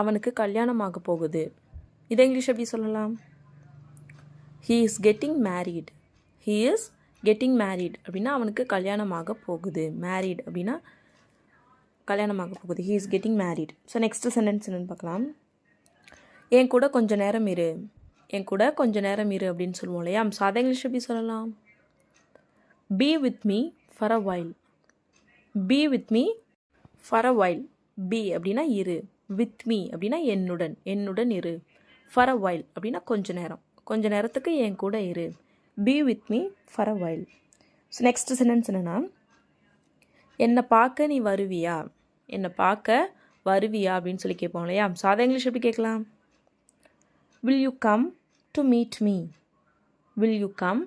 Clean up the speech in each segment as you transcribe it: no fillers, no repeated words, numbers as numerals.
அவனுக்கு கல்யாணமாக போகுது. இதை இங்கிலீஷ் எப்படி சொல்லலாம்? he is getting married. he is getting married அப்படின்னா அவனுக்கு கல்யாணமாக போகுது. married அப்படின்னா கல்யாணமாக போகுது. he is getting married. So next sentence என்னன்னு பார்க்கலாம். என் கூட கொஞ்ச நேரம் இரு. என் கூட கொஞ்ச நேரம் இரு அப்படின்னு சொல்லுவோம் இல்லையா? ஸோ அதை இங்கிலீஷ் எப்படி சொல்லலாம்? be with me for a while. be with me for a while. be அப்படின்னா இரு. with me அப்படின்னா என்னுடன் இரு. for a while அப்படின்னா கொஞ்ச நேரத்துக்கு என் கூட இரு. be with me for a while. So next sentence என்னென்னா, என்னை பார்க்க நீ வருவியா? என்னை பார்க்க வருவியா அப்படின்னு சொல்லி கேட்போம் இல்லையா? ஸோ அதை இங்கிலீஷ் எப்படி கேட்கலாம்? will you come to meet me. will you come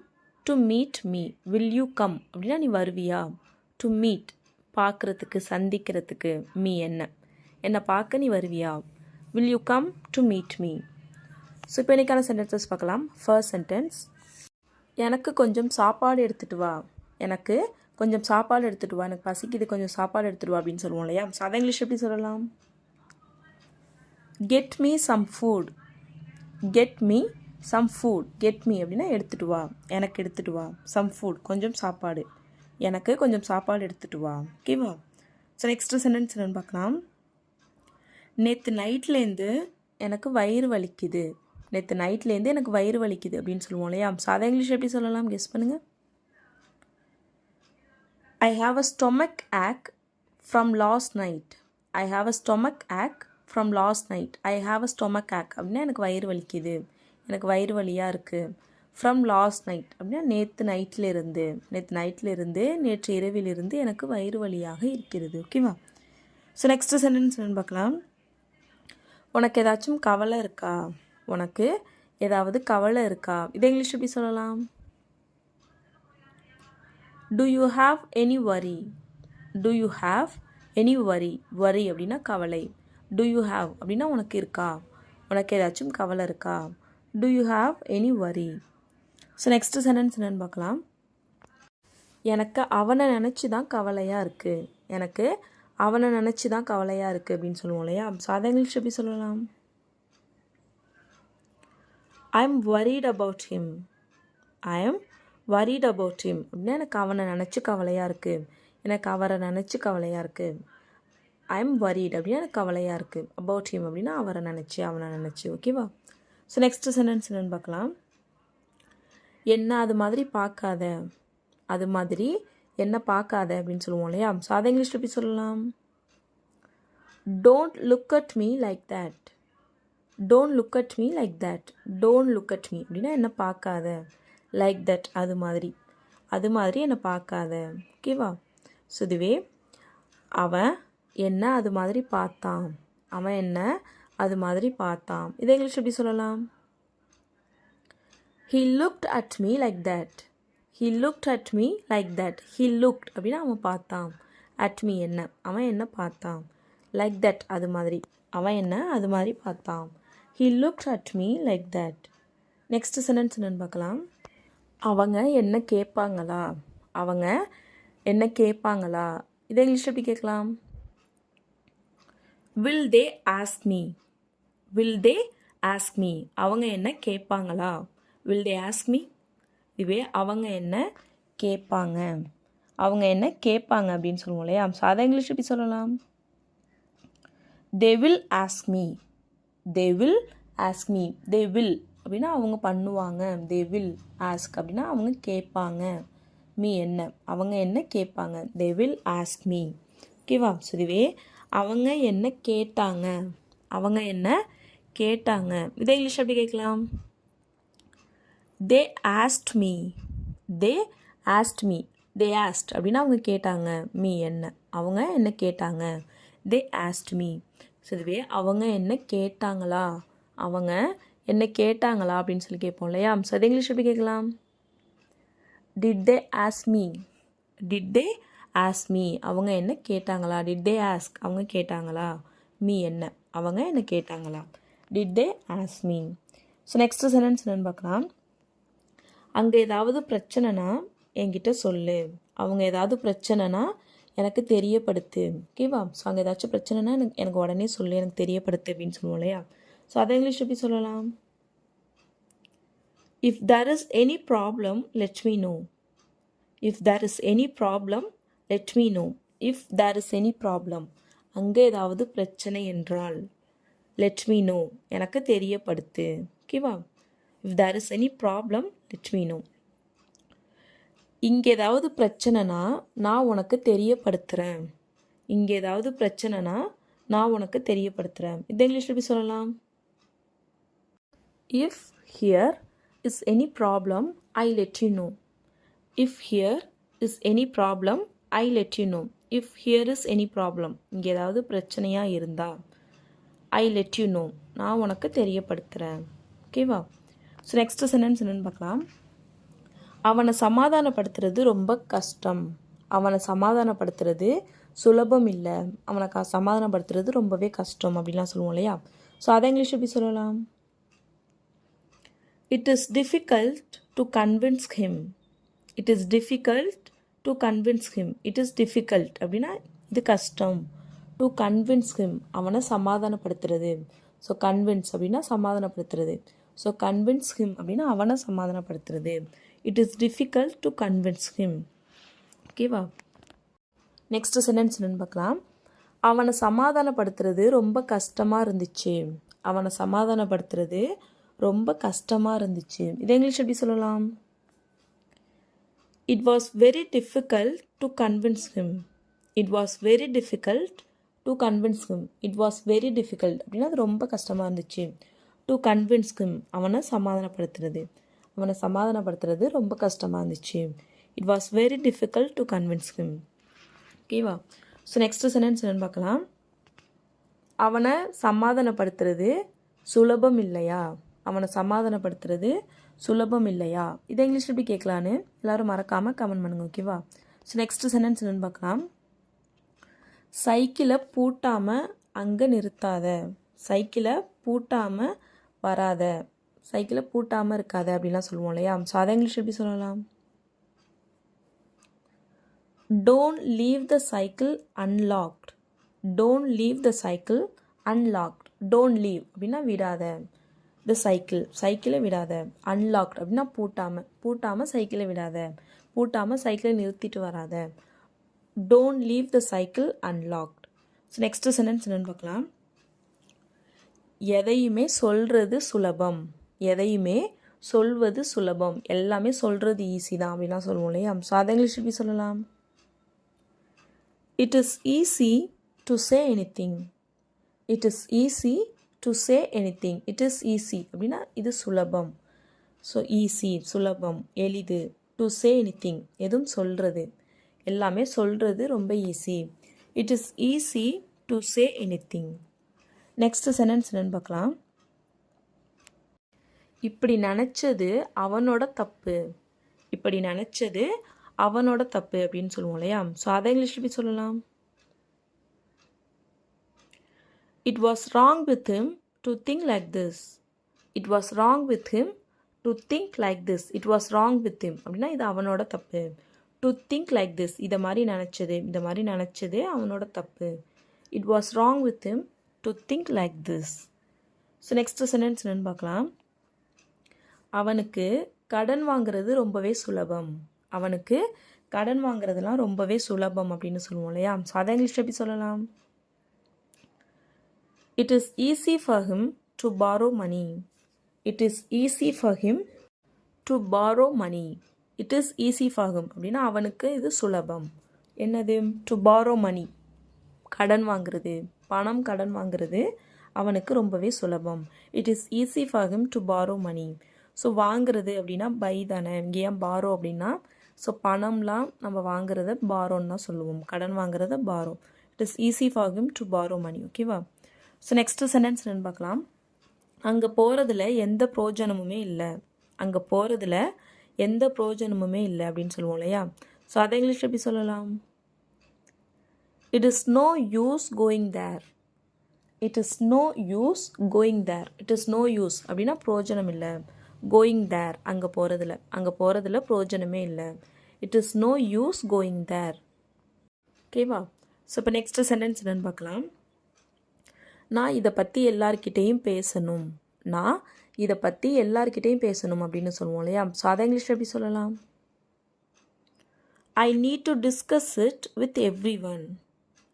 to meet me. will you come அப்படின்னா நீ வருவியா. to meet பார்க்குறதுக்கு சந்திக்கிறதுக்கு. மீ என்னை பார்க்க நீ வருவியா. will you come to meet me. So இப்போ இன்றைக்கான சென்டென்சஸ் பார்க்கலாம். ஃபர்ஸ்ட் சென்டென்ஸ், எனக்கு கொஞ்சம் சாப்பாடு எடுத்துகிட்டு வா. எனக்கு கொஞ்சம் சாப்பாடு எடுத்துகிட்டு வா. எனக்கு பசிக்குது, கொஞ்சம் சாப்பாடு எடுத்துகிட்டு வா அப்படின்னு சொல்லுவோம் இல்லையா? ஸோ அதை இங்கிலீஷ் எப்படி சொல்லலாம்? get me some food. get me some food. get me அப்படின்னா எடுத்துகிட்டு வா, எனக்கு எடுத்துகிட்டு வா. some food கொஞ்சம் சாப்பாடு, எனக்கு கொஞ்சம் சாப்பாடு எடுத்துகிட்டு வா. ஓகேவா? ஸோ நெக்ஸ்ட் சென்டென்ஸ் என்னென்னு பார்க்கலாம். நேற்று நைட்லேருந்து எனக்கு வயிறு வலிக்குது. நேற்று நைட்லேருந்து எனக்கு வயிறு வலிக்குது அப்படின்னு சொல்லுவோம் இல்லையா? ஸோ அதை இங்கிலீஷ் எப்படி சொல்லலாம்? கெஸ் பண்ணுங்கள். I have a stomach ache from last night. I have a stomach ache from last night. I have a stomach ache அப்படின்னா எனக்கு வயிறு வலிக்குது, எனக்கு வயிறு வலியாக இருக்குது. ஃப்ரம் லாஸ்ட் நைட் அப்படின்னா நேற்று நைட்டிலிருந்து நேற்று இரவிலிருந்து எனக்கு வயிறு வலியாக இருக்கிறது. ஓகேவா? ஸோ நெக்ஸ்ட் சென்டென்ஸ் என்னன்னு பார்க்கலாம். உனக்கு ஏதாச்சும் கவலை இருக்கா? உனக்கு ஏதாவது கவலை இருக்கா? இதை இங்கிலீஷ் எப்படி சொல்லலாம்? do you have any worry. do you have any worry. worry அப்படின்னா கவலை. do you have அப்படின்னா உனக்கு இருக்கா, உனக்கு ஏதாச்சும் கவலை இருக்கா. do you have any worry. So next sentence என்னன்னு பார்க்கலாம். எனக்கு அவனை நினச்சி தான் கவலையாக இருக்குது. எனக்கு அவனை நினச்சி தான் கவலையாக இருக்குது அப்படின்னு சொல்லுவோம் இல்லையா? ஸோ அதை இங்கிலீஷ் எப்படி சொல்லலாம்? I am worried about him. I am worried about him அப்படின்னா எனக்கு அவனை நினச்சி கவலையாக இருக்குது, எனக்கு அவரை நினச்சி கவலையாக இருக்குது. I am worried அப்படின்னா எனக்கு கவலையாக இருக்குது. about him அப்படின்னா அவரை நினச்சி, அவனை நினச்சி. ஓகேவா? ஸோ நெக்ஸ்ட் சென்டென்ஸ் என்னென்னு பார்க்கலாம். என்ன அது மாதிரி பார்க்காத. அது மாதிரி என்ன பார்க்காத அப்படின்னு சொல்லுவோம் இல்லையா? ஸோ அதை இங்கிலீஷ் எப்படி சொல்லலாம்? don't look at me like that. don't look at me like that. don't look at me அப்படின்னா என்ன பார்க்காத. like that அது மாதிரி என்னை பார்க்காத. ஓகேவா? ஸோ இதுவே அவன் என்ன அது மாதிரி பார்த்தான். அவன் என்ன அது மாதிரி பார்த்தான். இதை இங்கிலீஷ் எப்படி சொல்லலாம்? he looked at me like that. he looked at me like that. he looked அப்படின்னா அவன் பார்த்தான். at me அவன் என்ன பார்த்தான். like that அது மாதிரி, அவன் என்ன அது மாதிரி பார்த்தான். he looked at me like that. Next sentence என்னன்னு பார்க்கலாம். அவங்க என்ன கேட்பாங்களா. அவங்க என்ன கேட்பாங்களா. இதை இங்கிலீஷ் எப்படி கேட்கலாம்? will they ask me. will they ask me அவங்க என்ன கேட்பாங்களா. will they ask me. இதுவே அவங்க என்ன கேட்பாங்க, அவங்க என்ன கேட்பாங்க அப்படின்னு சொல்லுவோம் இல்லையா? ஸோ அதை இங்கிலீஷ் எப்படி சொல்லலாம்? they will ask me. they will ask me. they will அப்படின்னா அவங்க பண்ணுவாங்க. they will ask அப்படின்னா அவங்க கேட்பாங்க. me அவங்க என்ன கேட்பாங்க. they will ask me. ஓகேவா? ஸோ இதுவே அவங்க என்ன கேட்டாங்க, அவங்க என்ன கேட்டாங்க. இதை இங்கிலீஷ் எப்படி கேட்கலாம்? they asked me. they asked me. they asked அப்படின்னா அவங்க கேட்டாங்க. me அவங்க என்ன கேட்டாங்க. they asked me. ஸோ இதுவே அவங்க என்ன கேட்டாங்களா, அவங்க என்ன கேட்டாங்களா அப்படின்னு சொல்லி கேட்போம் இல்லையா? ஸோ அது இங்கிலீஷ் எப்படி கேட்கலாம்? did they ask me. did they ask me அவங்க என்ன கேட்டாங்களா. did they ask அவங்க கேட்டாங்களா. me அவங்க என்ன கேட்டாங்களா. did they ask me. So next sentence என்னன்னு பார்க்கலாம். அங்கே ஏதாவது பிரச்சனைனா என்கிட்ட சொல்லு. அவங்க ஏதாவது பிரச்சனைனா எனக்கு தெரியப்படுத்து. ஓகேவா? ஸோ அங்கே ஏதாச்சும் பிரச்சனைனா எனக்கு உடனே சொல்லு, எனக்கு தெரியப்படுத்து அப்படின்னு சொல்லுவோம் இல்லையா? ஸோ அதை இங்கிலீஷ் எப்படி சொல்லலாம்? If there is any problem let me know. If there is any problem let me know. If there is any problem, அங்கே ஏதாவது பிரச்சனை என்றால், லெட் மீ நோ, எனக்கு தெரியப்படுத்து. ஓகேவா? If there is any problem let me know. இங்கே ஏதாவது பிரச்சனைனா நான் உனக்கு தெரியப்படுத்துகிறேன். இங்கே ஏதாவது பிரச்சனைனா நான் உனக்கு தெரியப்படுத்துகிறேன். இது இங்கிலீஷில் எப்படி சொல்லலாம்? If here is any problem I let you know. If here is any problem I let you know. If here is any problem, இங்கே ஏதாவது பிரச்சனையாக இருந்தால், ஐ லெட் யூ நோ, நான் உனக்கு தெரியப்படுத்துகிறேன். ஓகேவா? ஸோ நெக்ஸ்ட் சென்டென்ஸ் என்னென்னு பார்க்கலாம். அவனை சமாதானப்படுத்துறது ரொம்ப கஷ்டம். அவனை சமாதானப்படுத்துறது சுலபம் இல்லை. அவனை சமாதானப்படுத்துறது ரொம்பவே கஷ்டம் அப்படின்லாம் சொல்லுவோம் இல்லையா? ஸோ அதை இங்கிலீஷ் எப்படி சொல்லலாம்? It is difficult to convince him. It is difficult to convince him. It is difficult அப்படின்னா இது கஷ்டம். டு கன்வின்ஸ் ஹிம், அவனை சமாதானப்படுத்துறது. ஸோ கன்வின்ஸ் அப்படின்னா சமாதானப்படுத்துறது. ஸோ கன்வின்ஸ் ஹிம் அப்படின்னா அவனை சமாதானப்படுத்துறது. It is difficult to convince him. ஓகேவா? நெக்ஸ்ட் சென்டென்ஸ் என்னன்னு பார்க்கலாம். அவனை சமாதானப்படுத்துறது ரொம்ப கஷ்டமாக இருந்துச்சு. அவனை சமாதானப்படுத்துறது ரொம்ப கஷ்டமாக இருந்துச்சு. இது இங்கிலீஷ் எப்படி சொல்லலாம்? It was very difficult to convince him. It was very difficult to convince him. It was very difficult அப்படின்னா அது ரொம்ப கஷ்டமாக இருந்துச்சு. டு கன்வின்ஸ் ஹிம், அவனை சமாதானப்படுத்துறது. அவனை சமாதானப்படுத்துறது ரொம்ப கஷ்டமாக இருந்துச்சு. It was very difficult to convince him. ஓகேவா? ஸோ நெக்ஸ்ட் சென்டென்ஸ் என்னன்னு பார்க்கலாம். அவனை சமாதானப்படுத்துறது சுலபம் இல்லையா? அவனை சமாதானப்படுத்துறது சுலபம் இல்லையா? இதை இங்கிலீஷ் எப்படி கேட்கலான்னு எல்லோரும் மறக்காமல் கமெண்ட் பண்ணுங்க. ஓகேவா? ஸோ நெக்ஸ்ட் சென்டென்ஸ் என்னன்னு பார்க்கலாம். சைக்கிளை பூட்டாமல் அங்கே நிறுத்தாத. சைக்கிளை பூட்டாமல் வராத. சைக்கிளை பூட்டாமல் இருக்காத அப்படின்லாம் சொல்லுவோம் இல்லையா? ஸோ அதை இங்கிலீஷ் எப்படி சொல்லலாம்? Don't leave the cycle unlocked. Don't leave the cycle unlocked. Don't leave அப்படின்னா விடாத. த சைக்கிள், சைக்கிளை விடாத. அன்லாக்ட் அப்படின்னா பூட்டாமல். பூட்டாமல் சைக்கிளை விடாத. பூட்டாமல் சைக்கிளை நிறுத்திட்டு வராத. Don't leave the cycle unlocked. So next sentence என்னன்னு பார்க்கலாம். எதையுமே சொல்கிறது சுலபம். எதையுமே சொல்வது சுலபம். எல்லாமே சொல்கிறது ஈஸி தான் அப்படின்லாம் சொல்லுவோம் இல்லையா? ஸோ அதை இங்கிலீஷ் எப்படி சொல்லலாம்? It is easy to say anything. It is easy to say anything. It is easy அப்படின்னா இது சுலபம். ஸோ ஈஸி சுலபம், எளிது. டு சே எனிதிங் எதுவும் சொல்கிறது, எல்லாமே சொல்கிறது ரொம்ப easy. It is easy to say anything. Next sentence என்னன்னு பார்க்கலாம். இப்படி நினச்சது அவனோட தப்பு. இப்படி நினச்சது அவனோட தப்பு அப்படின்னு சொல்லுவோம் இல்லையா? ஸோ அதை இங்கிலீஷ் எப்படி சொல்லலாம்? It was wrong with him to think like this. It was wrong with him to think like this. It was wrong with him அப்படின்னா இது அவனோட தப்பு. டு திங்க் லைக் திஸ், இதை மாதிரி நினச்சது, இந்த மாதிரி நினச்சது அவனோட தப்பு. It was wrong with him to think like this. So next sentence என்னன்னு பார்க்கலாம். அவனுக்கு கடன் வாங்குறது ரொம்பவே சுலபம். அவனுக்கு கடன் வாங்குறதுலாம் ரொம்பவே சுலபம் அப்படின்னு சொல்லுவோம் இல்லையா? ஸோ அதை இங்கிலீஷ் எப்படி சொல்லலாம்? It is easy for him to borrow money. It is easy for him to borrow money. It is easy for him அப்படின்னா அவனுக்கு இது சுலபம். என்னது? டு பாரோ மணி, கடன் வாங்குறது, பணம் கடன் வாங்குறது அவனுக்கு ரொம்பவே சுலபம். It is easy for him to borrow money. So வாங்குறது அப்படின்னா பை தானே, இங்கே ஏன் பாரோ அப்படின்னா ஸோ பணம்லாம் நம்ம வாங்குறத பாரோன்னு தான் சொல்லுவோம், கடன் வாங்குறத borrow. It is easy for him to borrow money. ஓகேவா? ஸோ நெக்ஸ்ட் சென்டென்ஸ் என்னன்னு பார்க்கலாம். அங்கே போகிறதுல எந்த பிரயோஜனமுமே இல்லை. அங்கே போகிறதுல எந்த பிரயோஜனமுமே இல்லை அப்படின்னு சொல்லுவோம் இல்லையா? ஸோ அதை இங்கிலீஷ் எப்படி சொல்லலாம்? It is no use going there. It is no use going there. It is no use அப்படின்னா பிரயோஜனம் இல்லை. கோயிங் தேர் அங்கே போகிறதுல பிரயோஜனமே இல்லை. It is no use going there. ஓகேவா? ஸோ இப்போ நெக்ஸ்ட்டு சென்டென்ஸ் என்னென்னு பார்க்கலாம். நான் இதை பற்றி எல்லார்கிட்டேயும் பேசணும். நான் இதை பற்றி எல்லார்கிட்டேயும் பேசணும் அப்படின்னு சொல்லுவோம் இல்லையா? ஸோ அதை இங்கிலீஷில் எப்படி சொல்லலாம்? I need to discuss it with everyone.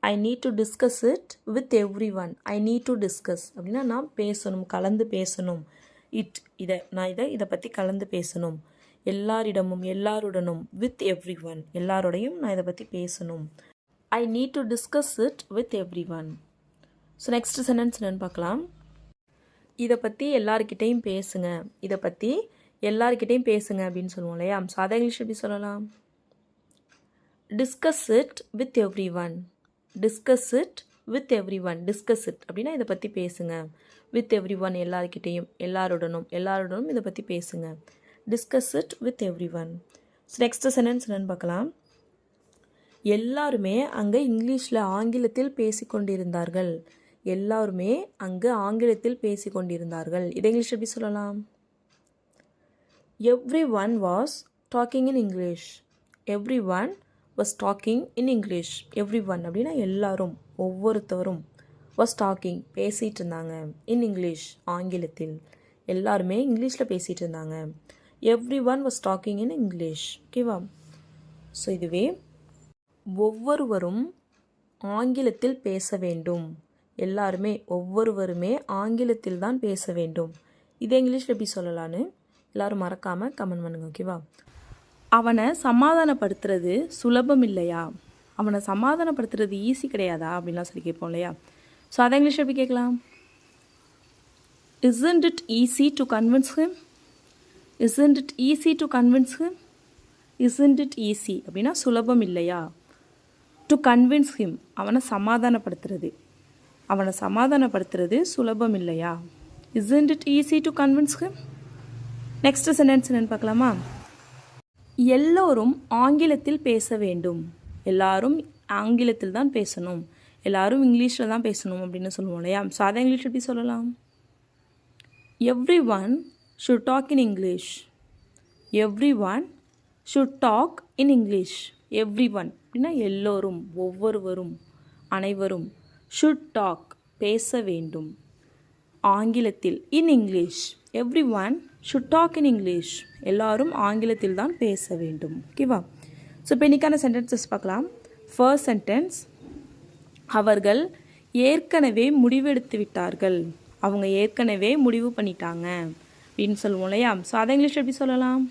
I need to discuss it with everyone. I need to discuss அப்படின்னா நான் பேசணும், கலந்து பேசணும். நான் இதை பற்றி கலந்து பேசணும். எல்லாரிடமும், எல்லாருடனும், with everyone, எல்லாரோடையும் நான் இதை பற்றி பேசணும். I need to discuss it with everyone. So next sentence என்னென்னு பார்க்கலாம். இதை பற்றி எல்லார்கிட்டையும் பேசுங்க. இதை பற்றி எல்லார்கிட்டையும் பேசுங்க அப்படின்னு சொல்லுவோம் இல்லையா? ஸோ அதை இங்கிலீஷ் எப்படி சொல்லலாம்? Discuss it with every one. Discuss it with every one. Discuss it அப்படின்னா இதை பற்றி பேசுங்க. வித் எவ்ரி ஒன் எல்லார்கிட்டையும், எல்லாருடனும் இதை பற்றி பேசுங்க. Discuss it with every one. So next sentence என்னென்னு பார்க்கலாம். எல்லாருமே அங்கே இங்கிலீஷில், ஆங்கிலத்தில் பேசிக்கொண்டிருந்தார்கள். எல்லாருமே அங்கு ஆங்கிலத்தில் பேசிக்கொண்டிருந்தார்கள். இதை இங்கிலீஷ் எப்படி சொல்லலாம்? Every one was talking in English. Every one was talking in English. Everyone அப்படின்னா எல்லாரும், ஒவ்வொருத்தரும். வாஸ் டாக்கிங் பேசிகிட்டு இருந்தாங்க. இன் இங்கிலீஷ் ஆங்கிலத்தில். எல்லாருமே இங்கிலீஷில் பேசிகிட்டு இருந்தாங்க. Every one was talking in English. ஓகேவா? ஸோ இதுவே ஒவ்வொருவரும் ஆங்கிலத்தில் பேச வேண்டும். எல்லாருமே, ஒவ்வொருவருமே ஆங்கிலத்தில் தான் பேச வேண்டும். இதை இங்கிலீஷில் எப்படி சொல்லலான்னு எல்லோரும் மறக்காமல் கமெண்ட் பண்ணுங்க. ஓகேவா? அவனை சமாதானப்படுத்துறது சுலபம் இல்லையா? அவனை சமாதானப்படுத்துறது ஈஸி கிடையாதா அப்படின்லாம் சொல்லி கேட்போம் இல்லையா? ஸோ அதை இங்கிலீஷில் எப்படி கேட்கலாம்? Isn't it easy to convince him? Isn't it easy to convince him? Isn't it easy அப்படின்னா சுலபம் இல்லையா? டு கன்வின்ஸ் ஹிம் அவனை சமாதானப்படுத்துறது சுலபம் இல்லையா? Isn't it easy to convince him? Next sentence என்னன்னு பார்க்கலாமா? எல்லோரும் ஆங்கிலத்தில் பேச வேண்டும். எல்லாரும் ஆங்கிலத்தில் தான் பேசணும். எல்லாரும் இங்கிலீஷில் தான் பேசணும் அப்படின்னு சொல்லுவோம் இல்லையா? ஸோ அதை இங்கிலீஷ் எப்படி சொல்லலாம்? Everyone should talk in English. Everyone should talk in English. Everyone அப்படின்னா எல்லோரும், ஒவ்வொருவரும், அனைவரும். ஷுட் டாக் பேச வேண்டும். ஆங்கிலத்தில், in English. Everyone should talk in English. எல்லாரும் ஆங்கிலத்தில் தான் பேச வேண்டும். ஓகேவா? ஸோ இப்போ இன்றைக்கான சென்டென்சஸ் பார்க்கலாம். ஃபர்ஸ்ட் சென்டென்ஸ், அவர்கள் ஏற்கனவே முடிவெடுத்து விட்டார்கள். அவங்க ஏற்கனவே முடிவு பண்ணிட்டாங்க அப்படின்னு சொல்லுவோம் இல்லையா? ஸோ அதை இங்கிலீஷ் எப்படி சொல்லலாம்?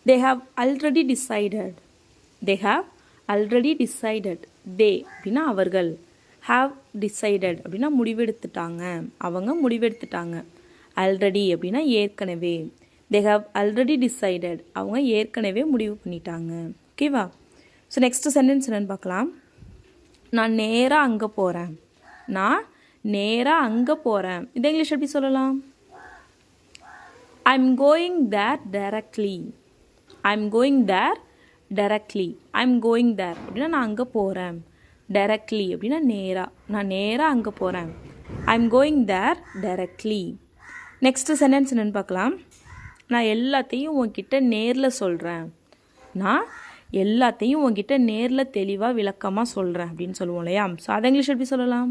They have already decided. They have already decided. They அப்படின்னா அவர்கள். Have decided அப்படின்னா முடிவெடுத்துட்டாங்க. அவங்க முடிவெடுத்துட்டாங்க. Already அப்படின்னா ஏற்கனவே. They have already decided. அவங்க ஏற்கனவே முடிவு பண்ணிட்டாங்க. ஓகேவா? ஸோ நெக்ஸ்ட் சென்டென்ஸ் என்னன்னு பார்க்கலாம். நான் நேராக அங்கே போகிறேன். நான் நேராக அங்கே போகிறேன். இதை இங்கிலீஷ் எப்படி சொல்லலாம்? I'm going there directly. I'm going there directly. I'm going there அப்படின்னா நான் அங்கே போகிறேன். directly அப்படின்னா நேராக. நான் நேராக அங்கே போகிறேன். I'm going there directly. Next sentence என்னென்னு பார்க்கலாம். நான் எல்லாத்தையும் உன்கிட்ட நேரில் சொல்கிறேன். நான் எல்லாத்தையும் உன்கிட்ட நேரில் தெளிவாக விளக்கமாக சொல்கிறேன் அப்படின்னு சொல்லுவோம் இல்லையா? ஸோ அதை இங்கிலீஷ் எப்படி சொல்லலாம்?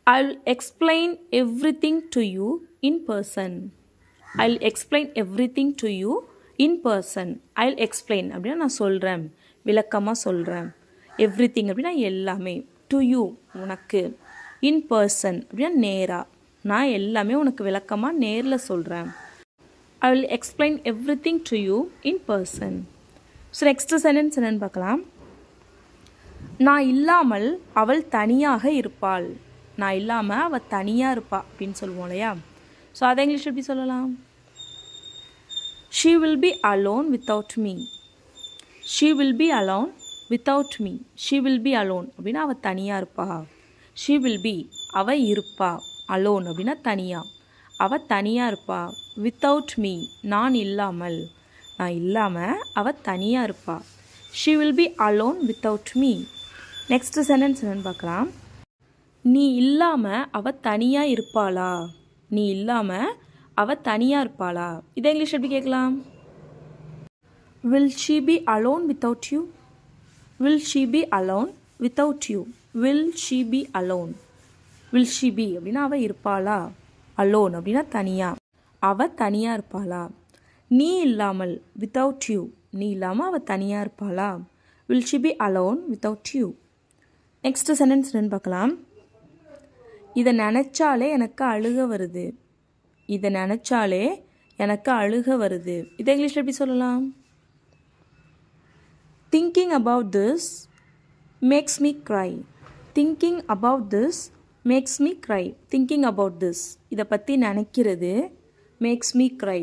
I'll explain everything to you in person. I'll explain everything to you in person. I'll explain அப்படின்னா நான் சொல்கிறேன், விளக்கமாக சொல்கிறேன். everything அப்படின்னா எல்லாமே. to you உனக்கு. in person அப்படின்னா நேராக. நான் எல்லாமே உனக்கு விளக்கமாக நேரில் சொல்கிறேன். I will explain everything to you in person. So next sentence என்னன்னு பார்க்கலாம். நான் இல்லாமல் அவள் தனியாக இருப்பாள். நான் இல்லாமல் அவள் தனியாக இருப்பாள் அப்படின்னு சொல்லுவோம் இல்லையா? ஸோ அதை இங்கிலீஷ் எப்படி சொல்லலாம்? She will be alone without me. She will be alone without me. She will be alone அப்படின்னா அவள் தனியாக இருப்பா. She will be அவள் இருப்பா. alone அப்படின்னா தனியாக. அவள் தனியாக இருப்பா. without me நான் இல்லாமல். நான் இல்லாமல் அவள் தனியாக இருப்பா. She will be alone without me. Next sentence என்னன்னு பார்க்கலாம். நீ இல்லாமல் அவள் தனியாக இருப்பாளா? நீ இல்லாமல் அவள் தனியாக இருப்பாளா? இதை இங்கிலீஷ் எப்படி கேட்கலாம்? Will she be alone without you? Will she be alone without you? Will she be alone? Will she be அப்படின்னா அவள் இருப்பாளா? alone அப்படின்னா தனியா. அவள் தனியாக இருப்பாளா? நீ இல்லாமல் without you. நீ இல்லாமல் அவள் தனியாக இருப்பாளா? Will she be alone without you? Next sentence என்னன்னு பார்க்கலாம். இதை நினச்சாலே எனக்கு அழுக வருது. இதை நினச்சாலே எனக்கு அழுக வருது. இதை இங்கிலீஷில் எப்படி சொல்லலாம்? Thinking about this makes me cry. Thinking about this makes me cry. Thinking about this இதை பற்றி நினைக்கிறது makes me cry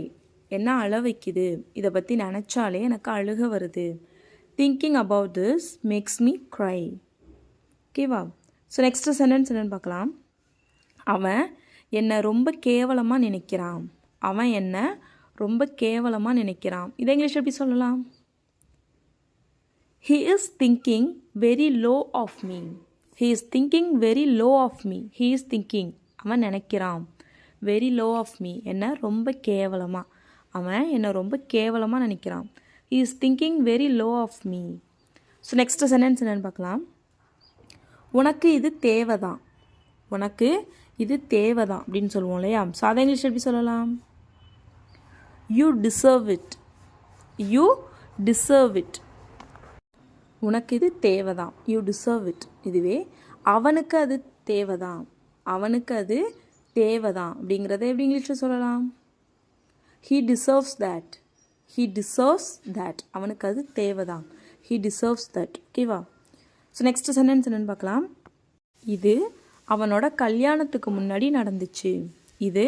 என்ன அழ வைக்குது. இதை பற்றி நினச்சாலே எனக்கு அழுக வருது. Thinking about this makes me cry. ஓகேவா? ஸோ நெக்ஸ்ட் சென்டென்ஸ் என்னன்னு பார்க்கலாம். அவன் என்னை ரொம்ப கேவலமாக நினைக்கிறான். அவன் என்னை ரொம்ப கேவலமாக நினைக்கிறான். இதை இங்கிலீஷ் எப்படி சொல்லலாம்? He is thinking very low of me. He is thinking very low of me. He is thinking அவன் நினைக்கிறான் very low of me என்ன ரொம்ப கேவலமாக. அவன் என்னை ரொம்ப கேவலமாக நினைக்கிறான். He is thinking very low of me. So next sentence என்னென்னு பார்க்கலாம். உனக்கு இது தேவைதான். உனக்கு இது தேவைதான் அப்படின்னு சொல்லுவோம் இல்லையா? ஸோ அதை இங்கிலீஷ் எப்படி சொல்லலாம்? You deserve it. You deserve it. உனக்கு இது தேவைதான். You deserve it. இதுவே அவனுக்கு அது தேவைதான். அவனுக்கு அது தேவைதான் அப்படிங்கிறத எப்படி இங்கிலீஷில் சொல்லலாம்? He deserves that. He deserves that. அவனுக்கு அது தேவைதான். He deserves that. ஓகேவா? ஸோ நெக்ஸ்ட் சென்டென்ஸ் என்னென்னு பார்க்கலாம். இது அவனோட கல்யாணத்துக்கு முன்னாடி நடந்துச்சு. இது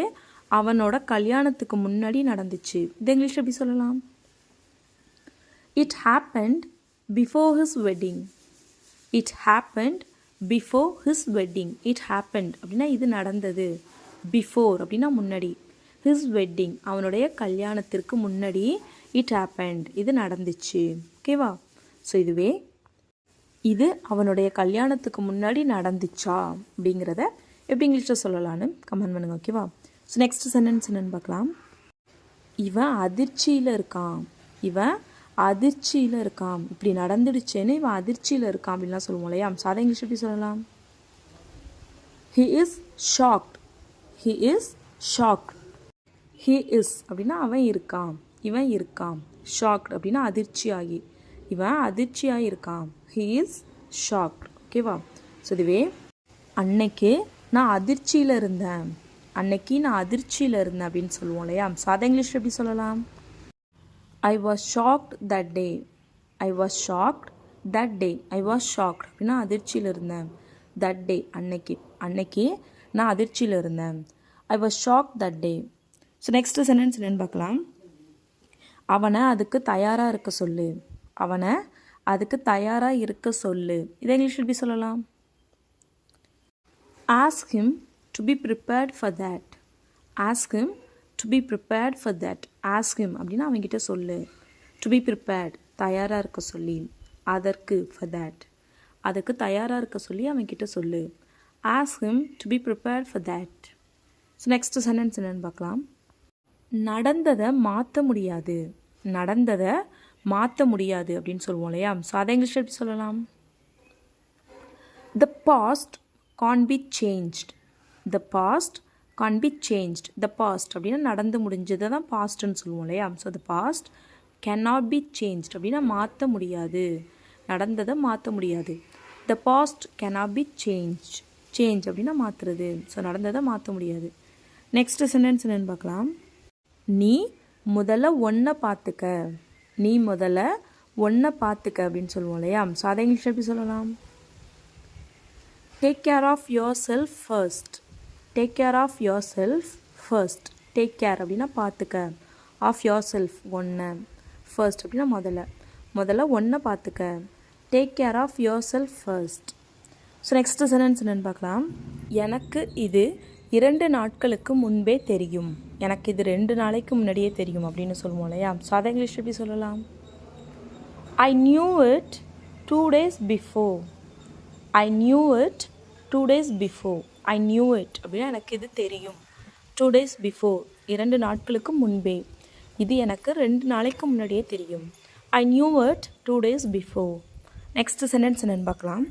அவனோட கல்யாணத்துக்கு முன்னாடி நடந்துச்சு. இது இங்கிலீஷ் எப்படி சொல்லலாம்? It happened before his wedding. It happened before his wedding. It happened அப்படின்னா இது நடந்தது. before அப்படின்னா முன்னாடி. his wedding அவனுடைய கல்யாணத்திற்கு முன்னாடி it happened இது நடந்துச்சு. ஓகேவா? ஸோ இதுவே இது அவனுடைய கல்யாணத்துக்கு முன்னாடி நடந்துச்சா அப்படிங்கிறத எப்படி இங்கிலீஷில் சொல்லலான்னு கமெண்ட் பண்ணுங்க. ஓகேவா? ஸோ நெக்ஸ்ட் சென்டென்ஸ் என்னன்னு பார்க்கலாம். இவன் அதிர்ச்சியில் இருக்கான். இவன் அதிர்ச்சியில் இருக்கான். இப்படி நடந்துடுச்சேன்னு இவன் அதிர்ச்சியில் இருக்கான் அப்படின்லாம் சொல்லுவோம் இல்லையா? ஸோ அதை இங்கிலீஷ் எப்படி சொல்லலாம்? He is shocked. He is shocked. He is அப்படின்னா அவன் இருக்கான். இவன் இருக்கான். shocked அப்படின்னா அதிர்ச்சியாகி. இவன் அதிர்ச்சியாக இருக்கான். He is shocked. ஓகேவா? ஸோ இதுவே அன்னைக்கு நான் அதிர்ச்சியில் இருந்தேன். அன்னைக்கு நான் அதிர்ச்சியில் இருந்தேன் அப்படின்னு சொல்லுவோம் இல்லையா? ஸோ அதை இங்கிலீஷ் எப்படி சொல்லலாம்? I was shocked that day. I was shocked that day. I was shocked அப்படின்னா அதிர்ச்சியில் இருந்தேன். that day அன்னைக்கு நான் அதிர்ச்சியில் இருந்தேன். I was shocked that day. So next sentence என்னன்னு பார்க்கலாம். அவனை அதுக்கு தயாராக இருக்க சொல்லு. அவனை அதுக்கு தயாராக இருக்க சொல்லு. இதை இங்கிலீஷ் எப்படி சொல்லலாம்? Ask him to be prepared for that. Ask him to be prepared for that. Ask him அப்படின்னா அவன்கிட்ட சொல்லு. to be prepared தயாராக இருக்க சொல்லி. அதற்கு for that அதுக்கு தயாராக இருக்க சொல்லி அவன்கிட்ட சொல்லு. Ask him to be prepared for that. So next sentence என்னன்னு பார்க்கலாம். நடந்ததை மாற்ற முடியாது. நடந்ததை மாற்ற முடியாது அப்படின்னு சொல்லுவோம் இல்லையா? ஸோ அதை இங்கிலீஷ் எப்படி சொல்லலாம்? The past can't be changed. The past can't be changed. The past அப்படின்னா நடந்து முடிஞ்சதை தான் பாஸ்ட்னு சொல்லுவோம் இல்லையா? So the past cannot be changed அப்படின்னா மாற்ற முடியாது. நடந்ததை மாற்ற முடியாது. The past cannot be changed. Change அப்படின்னா மாற்றுறது. ஸோ நடந்ததை மாற்ற முடியாது. நெக்ஸ்ட் சென்டென்ஸ் என்னன்னு பார்க்கலாம். நீ முதல்ல ஒன்றை பார்த்துக்க. நீ முதல்ல ஒன்றை பார்த்துக்க அப்படின்னு சொல்லுவோம் இல்லையா? ஸோ அதை இங்கிலீஷ் எப்படி சொல்லலாம்? Take care of yourself first. Take care of yourself first. Take care அப்படின்னா பார்த்துக்க. of yourself ஒன்று. first அப்படின்னா முதல்ல ஒன்றை பார்த்துக்க. Take care of yourself first. So next sentence என்னன்னு பார்க்கலாம். எனக்கு இது 2 நாட்களுக்கு முன்பே தெரியும். எனக்கு இது 2 நாளைக்கு முன்னாடியே தெரியும் அப்படின்னு சொல்லுவோம் இல்லையா? ஸோ அதை இங்கிலீஷ் எப்படி சொல்லலாம்? I knew it 2 days before. I knew it 2 days before. I knew it அப்படின்னா எனக்கு இது தெரியும். 2 days before 2 நாட்களுக்கு முன்பே. இது எனக்கு 2 நாளைக்கு முன்னாடியே தெரியும். I knew it 2 days before. Next sentence என்னன்னு பார்க்கலாம்.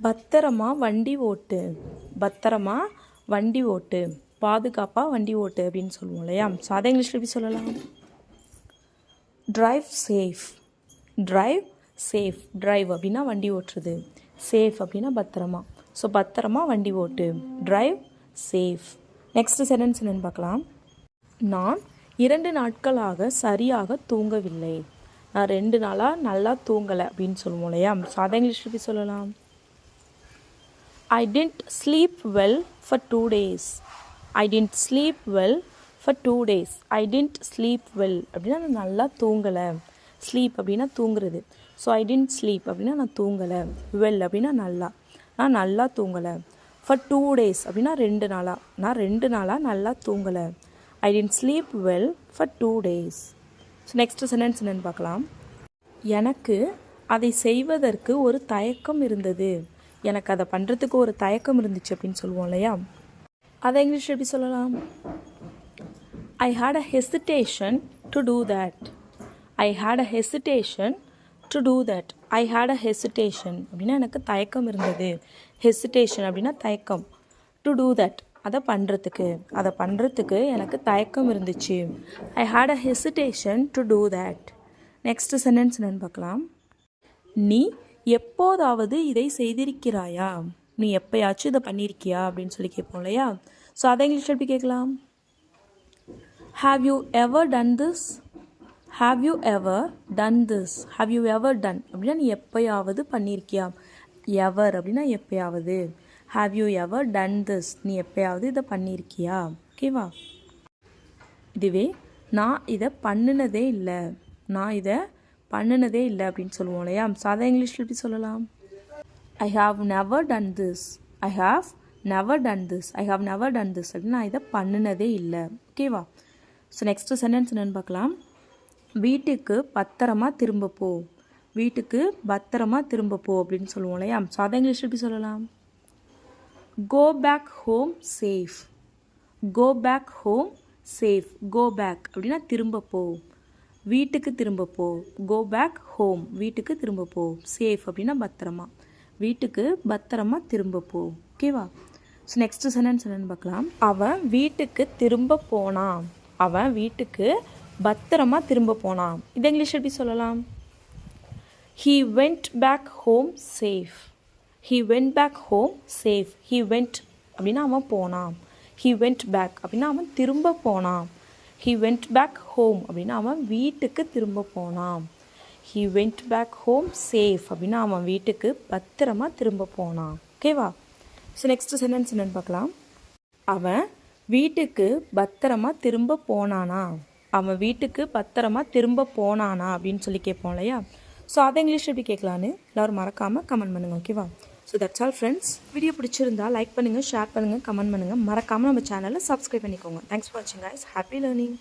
பத்திரமா வண்டி ஓட்டு. பத்திரமா வண்டி ஓட்டு, பாதுகாப்பாக வண்டி ஓட்டு அப்படின்னு சொல்லுவோம் இல்லையா. ஸோ அதை இங்கிலீஷில் எப்படி சொல்லலாம்? Drive safe. Drive safe. Drive அப்படின்னா வண்டி ஓட்டுறது, சேஃப் அப்படின்னா பத்திரமா. ஸோ பத்திரமா வண்டி ஓட்டு, ட்ரைவ் சேஃப். நெக்ஸ்ட் சென்டென்ஸ் என்னன்னு பார்க்கலாம். நான் 2 நாட்களாக சரியாக தூங்கவில்லை. நான் 2 நாளாக நல்லா தூங்கலை அப்படின்னு சொல்லுவோம் இல்லையா. ஸோ அதை இங்கிலீஷில் எப்படி சொல்லலாம்? I didn't sleep well for 2 days. I didn't sleep well for 2 days. I didn't sleep well அப்படின்னா நான் நல்லா தூங்கலை. ஸ்லீப் அப்படின்னா தூங்குறது. ஸோ I didn't sleep அப்படின்னா நான் தூங்கலை. well அப்படின்னா நல்லா, நான் நல்லா தூங்கலை. for 2 days அப்படின்னா 2 நாளாக, நான் 2 நாளாக நல்லா தூங்கலை. I didn't sleep well for 2 days. So next sentence என்னன்னு பார்க்கலாம். எனக்கு அதை செய்வதற்கு ஒரு தயக்கம் இருந்தது. எனக்கு அதை பண்ணுறதுக்கு ஒரு தயக்கம் இருந்துச்சு அப்படின்னு சொல்லுவோம் இல்லையா. அதை இங்கிலீஷ் எப்படி சொல்லலாம்? I had a hesitation to do that. I had a hesitation to do that. I had a hesitation அப்படின்னா எனக்கு தயக்கம் இருந்தது. hesitation அப்படின்னா தயக்கம். to do that அதை பண்ணுறதுக்கு எனக்கு தயக்கம் இருந்துச்சு. I had a hesitation to do that. Next sentence என்னன்னு பார்க்கலாம். நீ எப்போதாவது இதை செய்திருக்கிறாயா? நீ எப்போயாச்சும் இதை பண்ணியிருக்கியா அப்படின்னு சொல்லி கேட்போம் இல்லையா. ஸோ அதை இங்கிலீஷ் எப்படி கேட்கலாம்? Have you ever done this? Have you ever done this? Have you ever done அப்படின்னா நீ எப்போயாவது பண்ணியிருக்கியா. எவர் அப்படின்னா எப்போயாவது. Have you ever done this? நீ எப்போயாவது இதை பண்ணியிருக்கியா. ஓகேவா. இதுவே நான் இதை பண்ணினதே இல்லை, நான் இதை பண்ணினதே இல்லை அப்படின்னு சொல்லுவோம் இல்லையா. ஸோ அதை இங்கிலீஷில் எப்படி சொல்லலாம்? I have never done this. I have never done this. I have never done this அப்படின்னு நான் இதை பண்ணினதே இல்லை. ஓகேவா. ஸோ நெக்ஸ்ட் சென்டென்ஸ் என்னென்னு பார்க்கலாம். வீட்டுக்கு பத்திரமா திரும்ப போ. வீட்டுக்கு பத்திரமா திரும்ப போ அப்படின்னு சொல்லுவோம் இல்லையா. ஸோ அதை இங்கிலீஷ் எப்படி சொல்லலாம்? Go back home safe. Go back home safe. Go back அப்படின்னா திரும்ப போ, வீட்டுக்கு திரும்ப போ. கோ பேக் ஹோம் வீட்டுக்கு திரும்ப போ. சேஃப் அப்படின்னா பத்திரமா, வீட்டுக்கு பத்திரமா திரும்ப போ. ஓகேவா. ஸோ நெக்ஸ்ட் சென்டென்ஸ் என்னன்னு பார்க்கலாம். அவன் வீட்டுக்கு திரும்ப போனான். அவன் வீட்டுக்கு பத்திரமா திரும்ப போனான். இது இங்கிலீஷ் எப்படி சொல்லலாம்? He went back home safe. He went back home safe. He went அப்படின்னா அவன் போனான். He went back அப்படின்னா அவன் திரும்ப போனான். He went back home அப்படின்னா அவன் வீட்டுக்கு திரும்ப போனான். He went back home safe அப்படின்னா அவன் வீட்டுக்கு பத்திரமா திரும்ப போனான். ஓகேவா. ஸோ நெக்ஸ்ட் சென்டென்ஸ் என்னன்னு பார்க்கலாம். அவன் வீட்டுக்கு பத்திரமா திரும்ப போனானா. அவன் வீட்டுக்கு பத்திரமா திரும்ப போனானா அப்படின்னு சொல்லி கேட்போம் இல்லையா. ஸோ அதை இங்கிலீஷ் எப்படி கேட்கலான்னு எல்லோரும் மறக்காமல் கமெண்ட் பண்ணுங்கள். ஓகேவா. So that's all friends. Video பிடிச்சிருந்தா லைக் பண்ணுங்கள், ஷேர் பண்ணுங்கள், கமெண்ட் பண்ணுங்கள். மறக்காமல் நம்ம சேனலை சப்ஸ்கிரைப் பண்ணிக்கோங்க. தேங்க்ஸ் ஃபார் வாட்சிங் கைஸ். Happy learning.